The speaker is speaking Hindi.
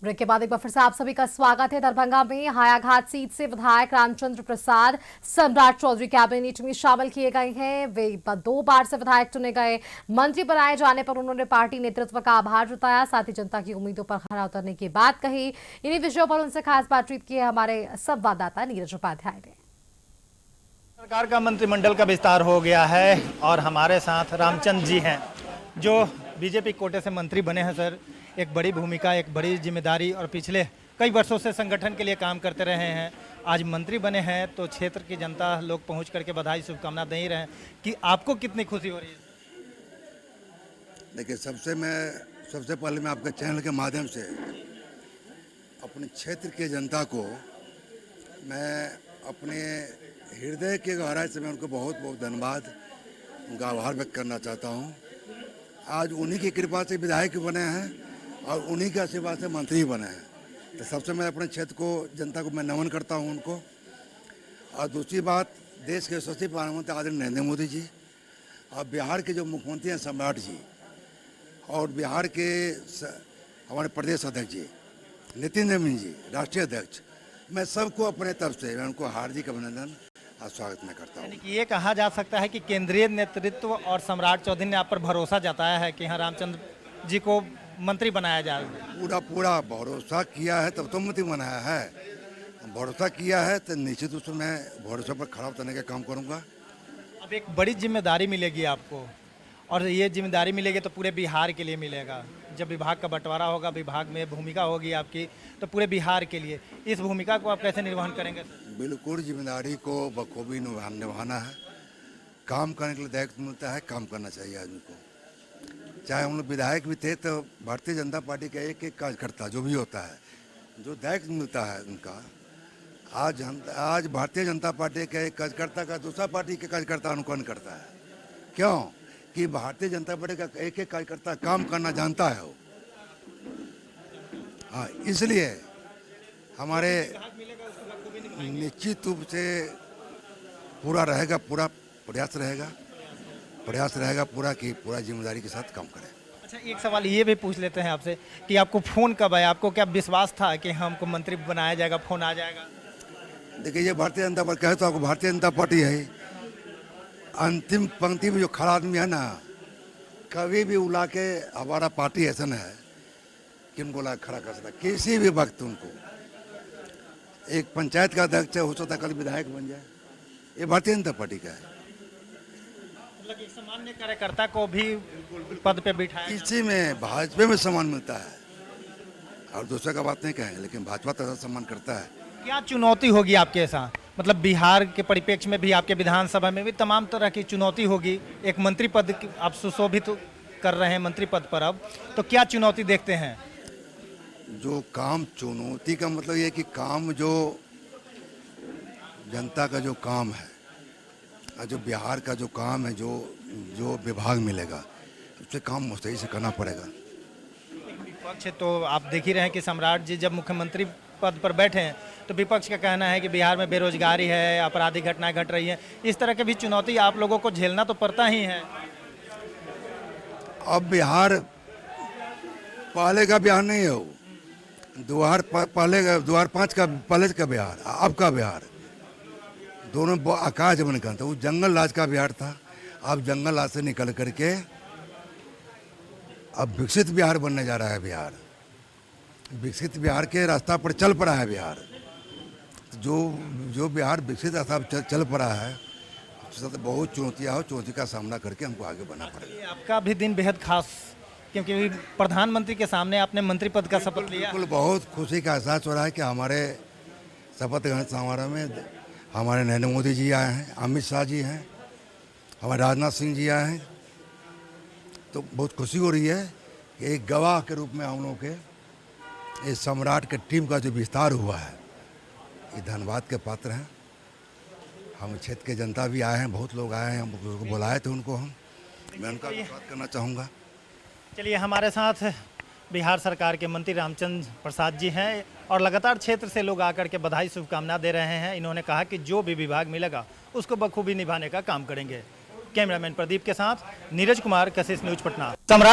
ब्रेक के बाद एक बार फिर से आप सभी का स्वागत है। दरभंगा में हायाघाट सीट से विधायक रामचंद्र प्रसाद सम्राट चौधरी कैबिनेट में शामिल किए गए हैं। वे 2 बार से विधायक चुने गए। मंत्री बनाए जाने पर उन्होंने पार्टी नेतृत्व का आभार जताया, साथ ही जनता की उम्मीदों पर खरा उतरने की बात कही। इन्हीं विषयों पर उनसे खास बातचीत की है हमारे संवाददाता नीरज उपाध्याय ने। सरकार का मंत्रिमंडल का विस्तार हो गया है और हमारे साथ रामचंद्र जी हैं जो बीजेपी कोटे से मंत्री बने हैं। सर, एक बड़ी भूमिका, एक बड़ी जिम्मेदारी और पिछले कई वर्षों से संगठन के लिए काम करते रहे हैं। आज मंत्री बने हैं तो क्षेत्र की जनता लोग पहुंच करके बधाई शुभकामना दे ही रहे हैं कि आपको कितनी खुशी हो रही है? देखिए, सबसे पहले मैं आपके चैनल के माध्यम से अपने क्षेत्र के जनता को मैं अपने हृदय के गहराई से मैं उनको बहुत बहुत धन्यवाद, उनका आभार व्यक्त करना चाहता हूँ। आज उन्हीं की कृपा से विधायक बने हैं और उन्हीं के आशीर्वाद से मंत्री बने हैं। तो सबसे मैं अपने क्षेत्र को, जनता को मैं नमन करता हूँ उनको। और दूसरी बात, देश के यशस्वी प्रधानमंत्री आदरणीय नरेंद्र मोदी जी और बिहार के जो मुख्यमंत्री हैं सम्राट जी और बिहार के हमारे प्रदेश अध्यक्ष जी नितिन नवीन जी राष्ट्रीय अध्यक्ष, मैं सबको अपने तरफ से मैं उनको हार्दिक अभिनंदन और स्वागत मैं करता हूँ। ये कहा जा सकता है कि केंद्रीय नेतृत्व और सम्राट चौधरी ने आप पर भरोसा जताया है कि हाँ, रामचंद्र जी को मंत्री बनाया जाए। पूरा भरोसा किया है तब तो मंत्री बनाया है। भरोसा किया है तो निश्चित रूप से मैं भरोसे पर खड़ा उतरने का काम करूँगा। अब एक बड़ी जिम्मेदारी मिलेगी आपको और ये जिम्मेदारी मिलेगी तो पूरे बिहार के लिए मिलेगा। जब विभाग का बंटवारा होगा, विभाग में भूमिका होगी आपकी, तो पूरे बिहार के लिए इस भूमिका को आप कैसे निर्वहन करेंगे? बिल्कुल जिम्मेदारी को बखूबी निभाना है। काम करने के लिए दायित्व मिलता है, काम करना चाहिए आदमी को। चाहे हम लोग विधायक भी थे तो भारतीय जनता पार्टी का एक एक कार्यकर्ता जो भी होता है, जो दायित्व मिलता है उनका, आज भारतीय जनता पार्टी के एक कार्यकर्ता का दूसरा पार्टी के कार्यकर्ता अनुकरण करता है। क्यों? कि भारतीय जनता पार्टी का एक एक कार्यकर्ता काम करना जानता है वो। हाँ, इसलिए हमारे निश्चित रूप से पूरा रहेगा, पूरा प्रयास रहेगा पूरा कि पूरा जिम्मेदारी के साथ काम करें। अच्छा, एक सवाल ये भी पूछ लेते हैं आपसे कि आपको फ़ोन कब आया? आपको क्या विश्वास था कि हमको मंत्री बनाया जाएगा, फ़ोन आ जाएगा? देखिए, ये भारतीय जनता पार्टी कहे तो आपको भारतीय जनता पार्टी है। अंतिम पंक्ति में जो खड़ा आदमी है ना, कभी भी उला के हमारा पार्टी ऐसा है कि उनको ला खड़ा कर सकता किसी भी वक्त। उनको एक पंचायत का अध्यक्ष हो सकता कल विधायक बन जाए। ये भारतीय जनता पार्टी का है। मतलब एक सामान्य कार्यकर्ता को भी पद पे बिठाया, इसी में भाजपा में सम्मान मिलता है और दूसरे का बात नहीं कहेंगे, लेकिन भाजपा तो सम्मान करता है। क्या चुनौती होगी आपके साथ? मतलब बिहार के परिप्रेक्ष्य में भी, आपके विधानसभा में भी तमाम तरह की चुनौती होगी। एक मंत्री पद आप सुशोभित कर रहे हैं मंत्री पद पर, अब तो क्या चुनौती देखते हैं? जो काम, चुनौती का मतलब ये कि काम जो जनता का जो काम है, जो बिहार का जो काम है, जो विभाग मिलेगा उससे काम मुस्तैदी से करना पड़ेगा। विपक्ष तो आप देख ही रहे हैं कि सम्राट जी जब मुख्यमंत्री पद पर बैठे हैं तो विपक्ष का कहना है कि बिहार में बेरोजगारी है, आपराधिक घटनाएं घट रही हैं। इस तरह की भी चुनौती आप लोगों को झेलना तो पड़ता ही है। अब बिहार पहले का बिहार नहीं है वो। द्वार 5 का पहले का बिहार, अब का बिहार दोनों आकाश जमीन का था। वो जंगल राज का बिहार था। अब जंगल राज से निकल करके अब विकसित बिहार बनने जा रहा है। बिहार विकसित बिहार के रास्ता पर चल पड़ा है। बिहार जो बिहार विकसित रास्ता पर चल पड़ा है, उससे तो बहुत चुनौतियाँ हो, चुनौती का सामना करके हमको आगे बढ़ना पड़ेगा। आपका भी दिन बेहद खास, क्योंकि प्रधानमंत्री के सामने आपने मंत्री पद का शपथ लिया। बिल्कुल, बहुत खुशी का एहसास हो रहा है कि हमारे शपथ ग्रहण समारोह में हमारे नरेंद्र मोदी जी आए हैं, अमित शाह जी हैं, हमारे राजनाथ सिंह जी आए हैं। तो बहुत खुशी हो रही है कि एक गवाह के रूप में हम लोगों के इस सम्राट के टीम का जो विस्तार हुआ है, ये धन्यवाद के पात्र हैं। हम क्षेत्र के जनता भी आए हैं, बहुत लोग आए हैं, हम बुलाए थे उनको। मैं उनका धन्यवाद करना चाहूँगा। चलिए, हमारे साथ बिहार सरकार के मंत्री रामचंद्र प्रसाद जी हैं और लगातार क्षेत्र से लोग आकर के बधाई शुभकामना दे रहे हैं। इन्होंने कहा कि जो भी विभाग मिलेगा उसको बखूबी निभाने का काम करेंगे। कैमरामैन प्रदीप के साथ नीरज कुमार, कशिश न्यूज पटना। सम्राट